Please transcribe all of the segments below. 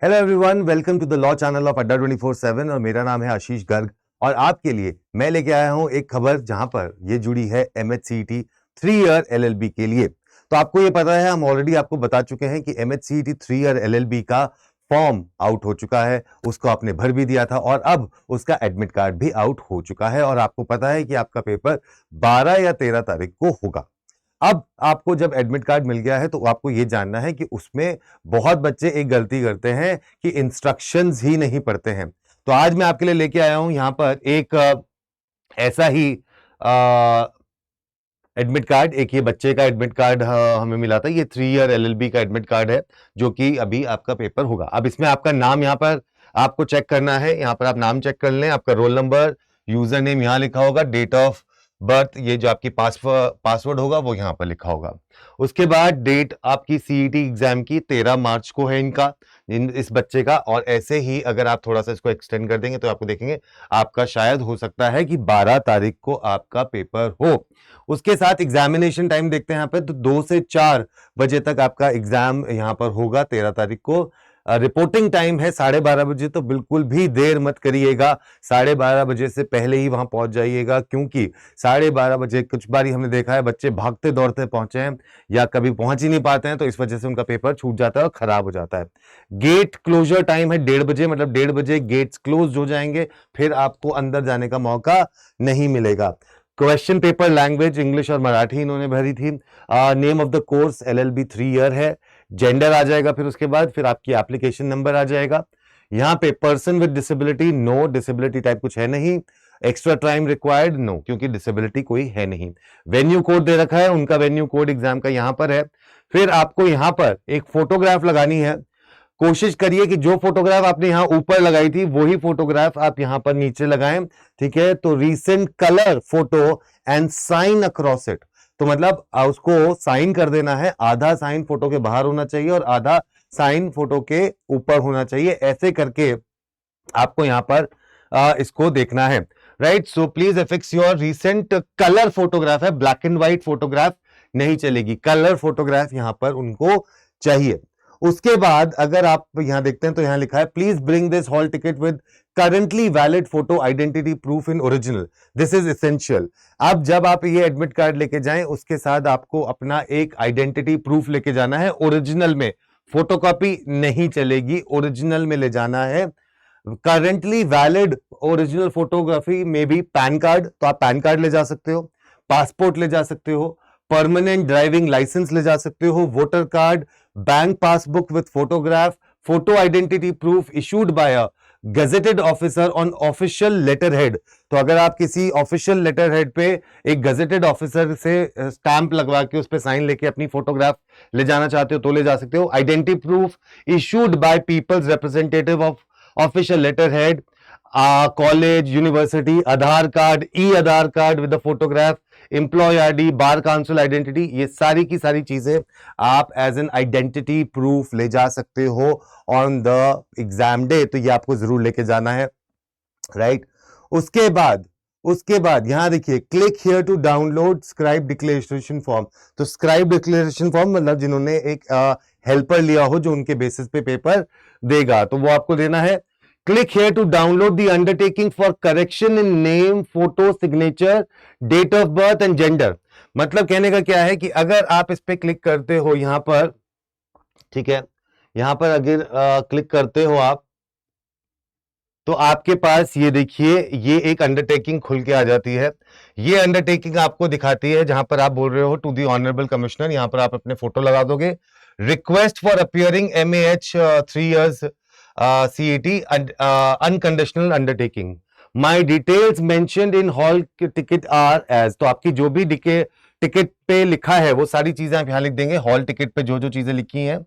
Hello everyone, welcome to the law channel of Adda 24/7 और मेरा नाम है आशीष गर्ग। और आपके लिए मैं लेके आया हूं एक खबर जहां पर ये जुड़ी है MHCET 3 ईयर LLB के लिए। तो आपको ये पता है, हम ऑलरेडी आपको बता चुके हैं कि MHCET 3 ईयर LLB का फॉर्म आउट हो चुका है, उसको आपने भर भी दिया था और अब उसका एडमिट कार्ड भी आउट हो चुका है। और आपको पता है कि आपका पेपर 12 या 13 तारीख को होगा। अब आपको जब एडमिट कार्ड मिल गया है तो आपको यह जानना है कि उसमें बहुत बच्चे एक गलती करते हैं कि इंस्ट्रक्शंस ही नहीं पढ़ते हैं। तो आज मैं आपके लिए लेके आया हूं यहां पर एक ऐसा ही एडमिट कार्ड। एक ये बच्चे का एडमिट कार्ड हमें मिला था। ये 3 ईयर LLB का एडमिट कार्ड है जो कि अभी आपका पेपर होगा। अब इसमें आपका नाम यहां पर आपको चेक करना है। यहां पर आप नाम चेक कर लें, आपका रोल नंबर, यूजर नेम यहां लिखा होगा, डेट ऑफ बर्थ, ये जो आपकी पासवर्ड होगा वो यहां पर लिखा होगा। उसके बाद डेट आपकी CET एग्जाम की 13 मार्च को है इनका, इस बच्चे का। और ऐसे ही अगर आप थोड़ा सा इसको एक्सटेंड कर देंगे तो आपको देखेंगे आपका शायद हो सकता है कि 12 तारीख को आपका पेपर हो। उसके साथ एग्जामिनेशन टाइम देखते हैं यहाँ पे, तो 2 से 4 बजे तक आपका एग्जाम यहाँ पर होगा 13 तारीख को। रिपोर्टिंग टाइम है 12:30 बजे, तो बिल्कुल भी देर मत करिएगा। 12:30 बजे से पहले ही वहां पहुंच जाइएगा, क्योंकि 12:30 बजे कुछ बारी हमने देखा है बच्चे भागते दौड़ते पहुंचे हैं या कभी पहुंच ही नहीं पाते हैं, तो इस वजह से उनका पेपर छूट जाता है और खराब हो जाता है। गेट क्लोजर टाइम है 1:30 बजे, मतलब 1:30 बजे गेट्स क्लोज हो जाएंगे, फिर आपको अंदर जाने का मौका नहीं मिलेगा। क्वेश्चन पेपर लैंग्वेज इंग्लिश और मराठी इन्होंने भरी थी। Name of the course LLB 3 year है। जेंडर आ जाएगा, फिर उसके बाद फिर आपकी एप्लीकेशन नंबर आ जाएगा। यहाँ पे person with disability, no, disability type कुछ है नहीं। एक्स्ट्रा टाइम रिक्वायर्ड, नो, क्योंकि डिसेबिलिटी कोई है नहीं। वेन्यू कोड दे रखा है, उनका वेन्यू कोड एग्जाम का यहाँ पर है। फिर आपको यहाँ पर एक फोटोग्राफ लगानी है। कोशिश करिए कि जो फोटोग्राफ आपने यहां ऊपर लगाई थी वही फोटोग्राफ आप यहां पर नीचे लगाएं, ठीक है। तो recent colour photo and sign across it, तो मतलब उसको साइन कर देना है। आधा साइन फोटो के बाहर होना चाहिए और आधा साइन फोटो के ऊपर होना चाहिए। ऐसे करके आपको यहां पर इसको देखना है, right. So please affix your recent colour photograph है, ब्लैक एंड व्हाइट फोटोग्राफ नहीं चलेगी, कलर फोटोग्राफ यहां पर उनको चाहिए। उसके बाद अगर आप यहां देखते हैं तो यहां लिखा है please bring this hall ticket with currently valid photo identity proof in original, this is essential. अब जब आप ये एडमिट कार्ड लेके जाएं उसके साथ आपको अपना एक आइडेंटिटी प्रूफ लेके जाना है ओरिजिनल में, फोटोकॉपी नहीं चलेगी, ओरिजिनल में ले जाना है। करंटली वैलिड ओरिजिनल फोटोग्राफी में भी पैन कार्ड, तो आप पैन कार्ड ले जा सकते हो, पासपोर्ट ले जा सकते हो, परमानेंट ड्राइविंग लाइसेंस ले जा सकते हो, voter card, bank passbook with photograph, photo identity proof issued by a gazetted officer on official letter head. तो अगर आप किसी ऑफिशियल लेटर हेड पे एक गजेटेड ऑफिसर से स्टैंप लगवा के उस पे साइन लेके अपनी फोटोग्राफ ले जाना चाहते हो तो ले जा सकते हो। Identity proof issued by people's representative of official letter head, college, university, Aadhaar card, Aadhaar card with the photograph, employ ID, bar council identity, ये सारी की सारी चीजें आप एज एन आइडेंटिटी प्रूफ ले जा सकते हो ऑन द एग्जाम डे। तो ये आपको जरूर लेके जाना है, राइट। उसके बाद यहां देखिए click here to download scribe declaration form. तो स्क्राइब डिक्लेरेशन फॉर्म मतलब जिन्होंने एक हेल्पर लिया हो जो उनके बेसिस पे पेपर देगा, तो वो आपको देना है। Click here to download the undertaking for correction in name, photo, signature, date of birth and gender। मतलब कहने का क्या है कि अगर आप इस पे क्लिक करते हो यहां पर, ठीक है, यहां पर अगर क्लिक करते हो आप तो आपके पास ये देखिए ये एक अंडरटेकिंग खुल के आ जाती है। ये अंडरटेकिंग आपको दिखाती है जहां पर आप बोल रहे हो टू द ऑनरेबल कमिश्नर, यहां पर आप अपने फोटो लगा दोगे। Request for appearing MAH 3 years CET unconditional undertaking, my details mentioned in hall ticket are as. तो आपकी जो भी टिकट पे लिखा है वो सारी चीजें आप यहां लिख देंगे, हॉल टिकट पे जो जो चीजें लिखी हैं।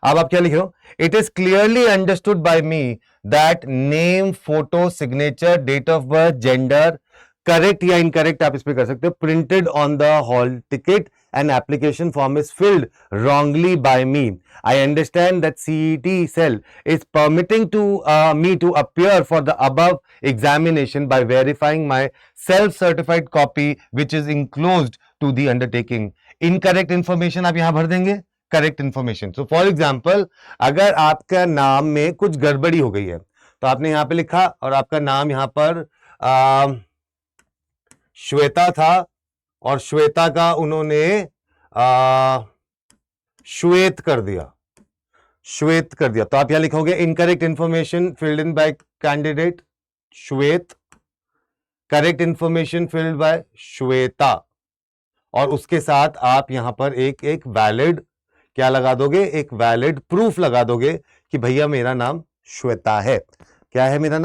अब आप क्या लिख रहे हो, it is clearly understood by me that name, photo, signature, date of birth, gender, correct या इनकरेक्ट आप इस पे कर सकते हो, printed on the hall ticket and application form is filled wrongly by me. I understand that CET cell is permitting to me to appear for the above examination by verifying my self-certified copy which is enclosed to the undertaking. Incorrect information आप यहां भर देंगे, correct information. So for example अगर आपका नाम में कुछ गड़बड़ी हो गई है तो आपने यहां पे लिखा और आपका नाम यहां पर श्वेता था और श्वेता का उन्होंने श्वेत कर दिया, श्वेत कर दिया, तो आप यहां लिखोगे incorrect information filled in by candidate Shwet, correct information filled by Shweta, और उसके साथ आप यहां पर एक वैलिड क्या लगा दोगे, एक वैलिड प्रूफ लगा दोगे कि भैया मेरा नाम श्वेता है। क्या है मेरा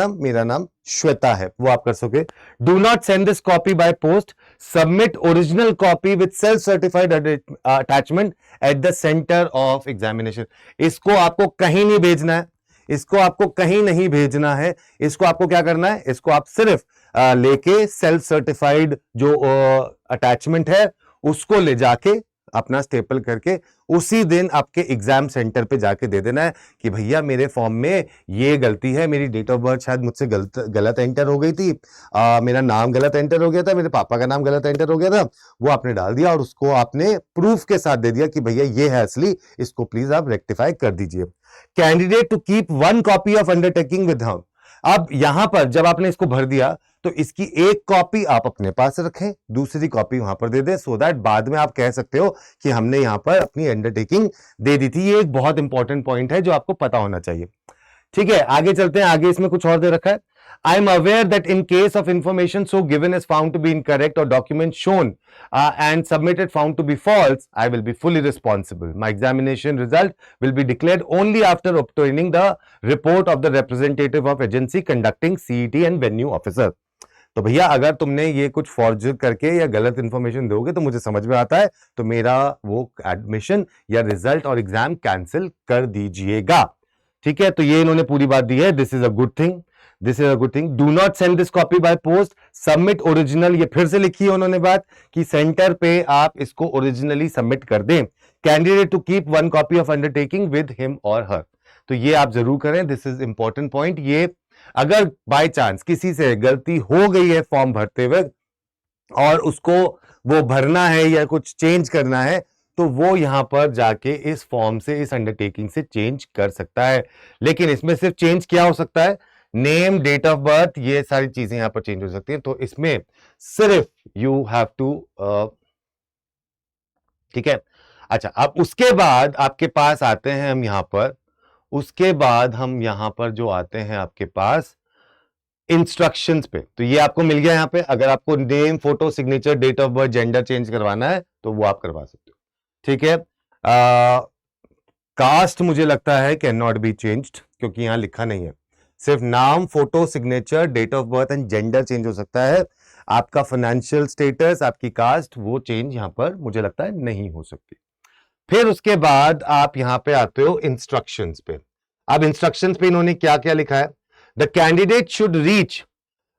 नाम श्वेता है, वो आप कर सकोगे। Do not send this copy by post, submit original copy with self certified attachment at the centre of examination. इसको आपको कहीं नहीं भेजना है, इसको आपको कहीं नहीं भेजना है, इसको आपको क्या करना है, इसको आप सिर्फ लेके सेल्फ सर्टिफाइड जो अटैचमेंट है उसको ले जाके अपना स्टेपल करके उसी दिन आपके एग्जाम सेंटर पे जाके दे देना है कि भैया मेरे फॉर्म में ये गलती है, मेरी डेट ऑफ बर्थ शायद मुझसे गलत एंटर हो गई थी, मेरा नाम गलत एंटर हो गया था, मेरे पापा का नाम गलत एंटर हो गया था, वो आपने डाल दिया और उसको आपने प्रूफ के साथ दे दिया कि भैया ये है असली, इसको प्लीज आप रेक्टिफाई कर दीजिए। Candidate to keep 1 copy of undertaking with him. अब यहां पर जब आपने इसको भर दिया तो इसकी एक कॉपी आप अपने पास रखें, दूसरी कॉपी वहां पर दे दें, सो दैट बाद में आप कह सकते हो कि हमने यहां पर अपनी अंडरटेकिंग दे दी थी। ये एक बहुत इंपॉर्टेंट पॉइंट है जो आपको पता होना चाहिए। ठीक है, आगे चलते हैं। आगे इसमें कुछ और दे रखा है। I am aware that in case of information so given is found to be incorrect or document shown and submitted found to be false, I will be fully responsible. My examination result will be declared only after obtaining the report of the representative of agency conducting CET and venue officer. तो भैया अगर तुमने ये कुछ forge करके या गलत information दोगे तो मुझे समझ में आता है, तो मेरा वो एडमिशन या रिजल्ट और एग्जाम कैंसिल कर दीजिएगा। ठीक है, तो ये इन्होंने पूरी बात दी है। This is a good thing, this is a good thing. Do not send this copy by post, submit original. ये फिर से लिखी है उन्होंने बात कि सेंटर पे आप इसको ओरिजिनली सबमिट कर दें। Candidate to keep 1 copy of undertaking with him और हर, तो ये आप जरूर करें। This is important point. ये अगर बाय चांस किसी से गलती हो गई है फॉर्म भरते हुए और उसको वो भरना है या कुछ चेंज करना है, तो वो यहां पर जाके इस फॉर्म से, इस अंडरटेकिंग से चेंज कर सकता है। लेकिन इसमें सिर्फ चेंज क्या हो सकता है, नेम, डेट ऑफ बर्थ, ये सारी चीजें यहां पर चेंज हो सकती हैं। तो इसमें सिर्फ यू हैव टू, ठीक है। अच्छा, अब उसके बाद आपके पास आते हैं हम यहां पर, उसके बाद हम यहां पर जो आते हैं आपके पास इंस्ट्रक्शंस पे। तो ये आपको मिल गया यहां पे। अगर आपको name, photo, signature, date of birth, gender change करवाना है तो वो आप करवा सकते हो। ठीक है। कास्ट मुझे लगता है कैन नॉट बी चेंज्ड, क्योंकि यहां लिखा नहीं है। सिर्फ नाम, photo, signature, date of birth and gender change हो सकता है। आपका फाइनेंशियल स्टेटस, आपकी कास्ट, वो चेंज यहां पर मुझे लगता है नहीं हो सकती। फिर उसके बाद आप यहां पे आते हो इंस्ट्रक्शंस पे। अब इंस्ट्रक्शंस पे इन्होंने क्या क्या लिखा है, the candidate should reach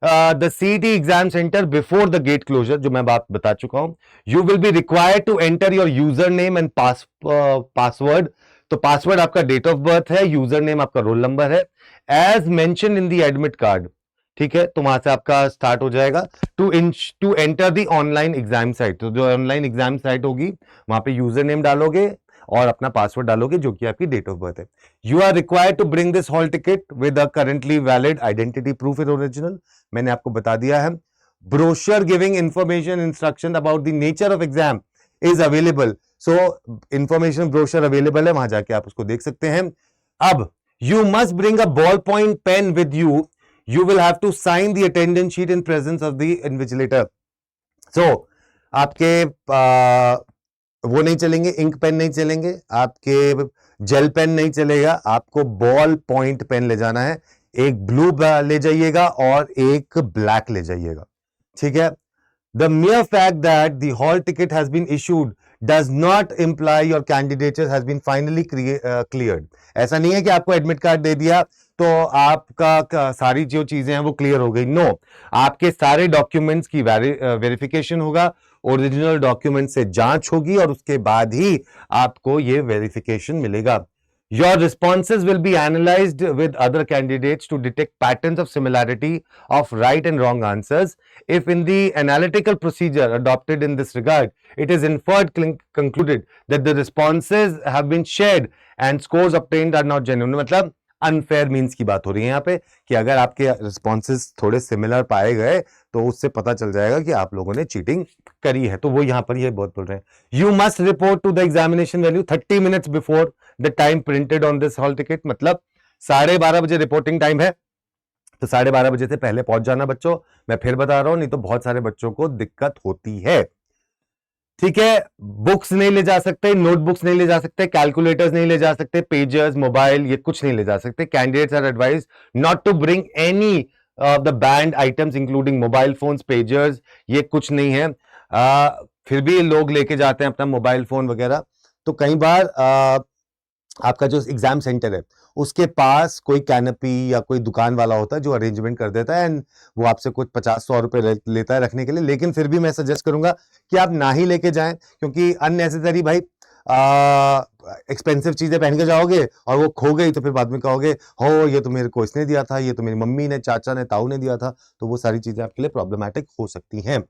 the CET exam centre before the gate closure, जो मैं बात बता चुका हूं। You will be required to enter your user name and password. तो पासवर्ड आपका डेट ऑफ बर्थ है, यूजर नेम आपका रोल नंबर है, as mention in the admit card. ठीक है, तो वहां से आपका स्टार्ट हो जाएगा। To enter the online exam site, तो जो ऑनलाइन एग्जाम साइट होगी वहां पे यूजर नेम डालोगे और अपना पासवर्ड डालोगे जो कि आपकी डेट ऑफ बर्थ है। You are required to bring this hall ticket with a currently valid identity proof in original. मैंने आपको बता दिया है। Brochure giving information instruction about the nature of exam is available. So information brochure available है, वहां जाके आप उसको देख सकते हैं। अब you must bring a ball point pen with you. You will have to sign the attendance sheet in presence of the invigilator. So, आपके वो नहीं चलेंगे, इंक पेन नहीं चलेंगे, आपके जेल पेन नहीं चलेगा, आपको बॉल पॉइंट पेन ले जाना है। एक ब्लू ले जाइएगा और एक ब्लैक ले जाइएगा। ठीक है। The mere fact that the hall ticket has been issued does not imply your candidature has been finally cleared. ऐसा नहीं है कि आपको एडमिट कार्ड दे दिया तो आपका सारी जो चीजें हैं वो क्लियर हो गई। नो, आपके सारे डॉक्यूमेंट्स की वेरिफिकेशन होगा, ओरिजिनल डॉक्यूमेंट से जांच होगी और उसके बाद ही आपको ये वेरिफिकेशन मिलेगा। Your responses will be analyzed with other candidates to detect patterns of similarity of right and wrong answers. If in the analytical procedure adopted in this regard, it is inferred concluded that the responses have been shared and scores obtained are not genuine. मतलब unfair means की बात हो रही है यहाँ पे कि अगर आपके रिस्पॉन्सेज थोड़े सिमिलर पाए गए तो उससे पता चल जाएगा कि आप लोगों ने चीटिंग करी है। तो वो यहाँ पर ये बहुत बोल रहे हैं, you must report to the examination value 30 minutes before the time printed on this hall ticket. मतलब 12:30 बजे रिपोर्टिंग टाइम है, तो 12:30 बजे से पहले पहुंच जाना बच्चों। मैं फिर बता रहा हूं, नहीं तो बहुत सारे बच्चों को दिक्कत होती है। ठीक है, बुक्स नहीं ले जा सकते, नोटबुक्स नहीं ले जा सकते, कैलकुलेटर्स नहीं ले जा सकते, पेजर्स, मोबाइल, ये कुछ नहीं ले जा सकते। Candidates are advise not to bring any the banned items including mobile phones, pagers, ये कुछ नहीं है। फिर भी लोग लेके जाते हैं अपना मोबाइल फोन वगैरह। तो कई बार आपका जो एग्जाम सेंटर है उसके पास कोई कैनपी या कोई दुकान वाला होता है जो अरेंजमेंट कर देता है, एंड वो आपसे कुछ 50-100 रुपए लेता है रखने के लिए। लेकिन फिर भी मैं सजेस्ट करूंगा कि आप ना ही लेके जाएं, क्योंकि अननेसेसरी भाई एक्सपेंसिव चीजें पहन के जाओगे और वो खो गई तो फिर बाद में कहोगे हो ये तो मेरे को इसने दिया था, ये तो मेरी मम्मी ने, चाचा ने, ताऊ ने दिया था। तो वो सारी चीजें आपके लिए प्रॉब्लमैटिक हो सकती हैं।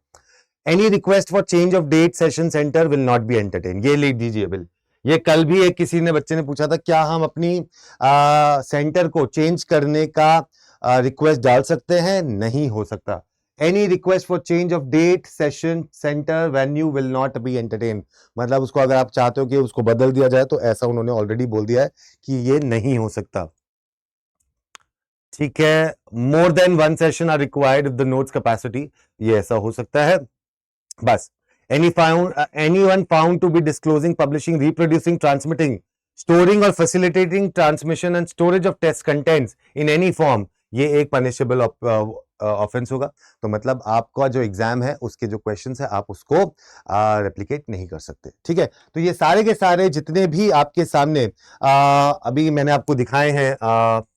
Any request for change of date session centre will not be entertain, ये लिख दीजिए बिल। ये कल भी एक किसी ने बच्चे ने पूछा था, क्या हम अपनी सेंटर को चेंज करने का रिक्वेस्ट डाल सकते हैं? नहीं हो सकता। Any request for change of date session centre venue will not be entertain, मतलब उसको अगर आप चाहते हो कि उसको बदल दिया जाए तो ऐसा उन्होंने ऑलरेडी बोल दिया है कि ये नहीं हो सकता। ठीक है, more than 1 session are required if the notes capacity, ये ऐसा हो सकता है बस। Anyone found to be disclosing, publishing, reproducing, transmitting, storing or facilitating transmission and storage of test contents in any form, ये एक पनिशेबल ऑफेंस होगा। तो मतलब आपका जो एग्जाम है उसके जो क्वेश्चंस है आप उसको रेप्लिकेट नहीं कर सकते। ठीक है, तो ये सारे के सारे जितने भी आपके सामने अभी मैंने आपको दिखाए हैं,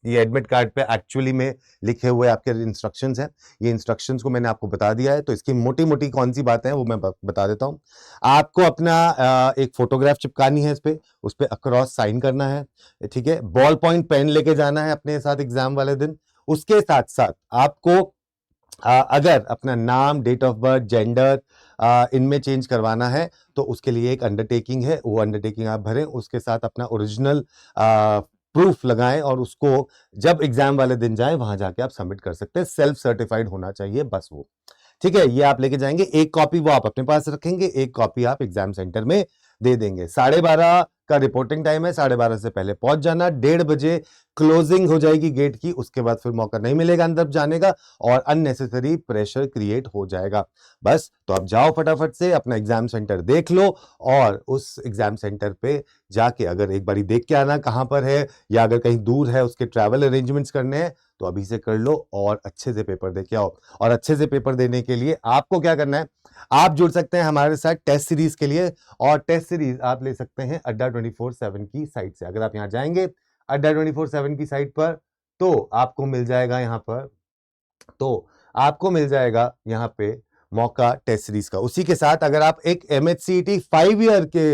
ये एडमिट कार्ड पे एक्चुअली में लिखे हुए आपके इंस्ट्रक्शंस हैं। ये इंस्ट्रक्शंस को मैंने आपको बता दिया है, तो इसकी मोटी मोटी कौन सी बातें हैं वो मैं बता देता हूँ। आपको अपना एक फोटोग्राफ चिपकानी है, उस पर अक्रॉस साइन करना है। ठीक है, बॉल पॉइंट पेन लेके जाना है अपने साथ एग्जाम वाले दिन। उसके साथ साथ आपको अगर अपना नाम, डेट ऑफ बर्थ, जेंडर इनमें चेंज करवाना है तो उसके लिए एक अंडरटेकिंग है, वो अंडरटेकिंग आप भरें। उसके साथ अपना ओरिजिनल प्रूफ लगाएं और उसको जब एग्जाम वाले दिन जाएं वहां जाके आप सबमिट कर सकते हैं। सेल्फ सर्टिफाइड होना चाहिए बस वो। ठीक है, ये आप लेके जाएंगे। एक कॉपी वो आप अपने पास रखेंगे, एक कॉपी आप एग्जाम सेंटर में दे देंगे। 12:30 का रिपोर्टिंग टाइम है, 12:30 से पहले पहुंच जाना। 1:30 बजे क्लोजिंग हो जाएगी गेट की, उसके बाद फिर मौका नहीं मिलेगा अंदर जाने का और अननेसेसरी प्रेशर क्रिएट हो जाएगा। बस, तो आप जाओ फटाफट से अपना एग्जाम सेंटर देख लो और उस एग्जाम सेंटर पे जाके अगर एक बारी देख के आना कहां पर है, या अगर कहीं दूर है उसके ट्रैवल अरेंजमेंट्स करने हैं तो अभी से कर लो और अच्छे से पेपर दे के आओ। और अच्छे से पेपर देने के लिए आपको क्या करना है, आप जुड़ सकते हैं हमारे साथ टेस्ट सीरीज के लिए, और टेस्ट सीरीज आप ले सकते हैं अड्डा 24/7 की साइट से। अगर आप यहां जाएंगे अड्डा 24/7 की साइट पर तो आपको मिल जाएगा यहाँ पे मौका टेस्ट सीरीज का। उसी के साथ अगर आप एक MHCET 5 ईयर के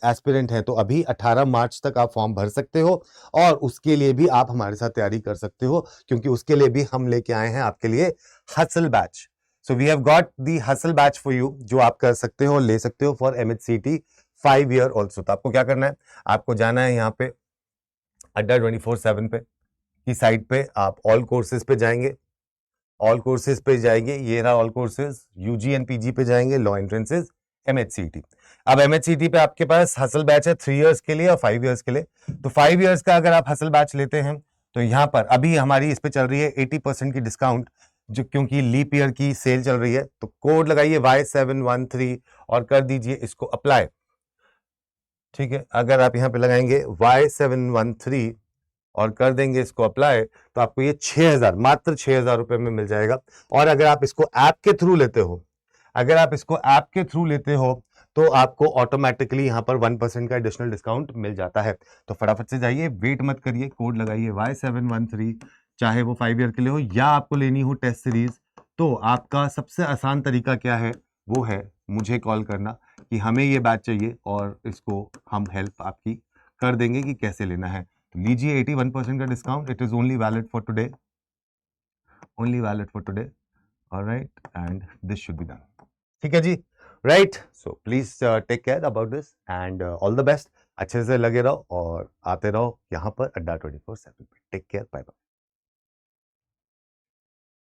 एस्पिरेंट हैं तो अभी 18 मार्च तक आप फॉर्म भर सकते हो और उसके लिए भी आप हमारे साथ तैयारी कर सकते हो, क्योंकि उसके लिए भी हम लेके आए हैं आपके लिए hustle batch. So we have got the hustle batch for you, जो आप कर सकते हो, ले सकते हो फॉर MHCET 5 ईयर ऑल्सो। तो आपको क्या करना है, आपको जाना है यहाँ पे अड्डा 24/7 पे की साइट पे, आप ऑल कोर्सेज पे जाएंगे। ऑल कोर्सेज पे जाएंगे, ये रहा all courses, UG and PG पे जाएंगे, लॉ एंट्रेंसेज, MHCET। अब MHCET पे आपके पास हसल बैच है 3 इयर्स के लिए और 5 इयर्स के लिए। तो 5 इयर्स का अगर आप हसल बैच लेते हैं तो यहाँ पर अभी हमारी इस पे चल रही है 80% की डिस्काउंट, जो क्योंकि लीप ईयर की सेल चल रही है। तो कोड लगाइए Y713 और कर दीजिए इसको अप्लाई। ठीक है, अगर आप यहाँ पे लगाएंगे Y713 और कर देंगे इसको अप्लाई तो आपको ये 6,000, मात्र 6,000 रुपए में मिल जाएगा। और अगर आप इसको ऐप के थ्रू लेते हो तो आपको ऑटोमेटिकली यहाँ पर 1% का एडिशनल डिस्काउंट मिल जाता है। तो फटाफट से जाइए, वेट मत करिए, कोड लगाइए Y713, चाहे वो 5 ईयर के लिए हो या आपको लेनी हो टेस्ट सीरीज। तो आपका सबसे आसान तरीका क्या है, वो है मुझे कॉल करना कि हमें ये बैच चाहिए और इसको हम हेल्प आपकी कर देंगे कि कैसे लेना है। तो लीजिए 81% का discount, it is only valid for today, only valid for today, alright, and this should be done. ठीक है जी, right. So please take care about this and all the best. अच्छे से लगे रहो और आते रहो यहाँ पर अड्डा 24/7 पे। Take care, bye bye.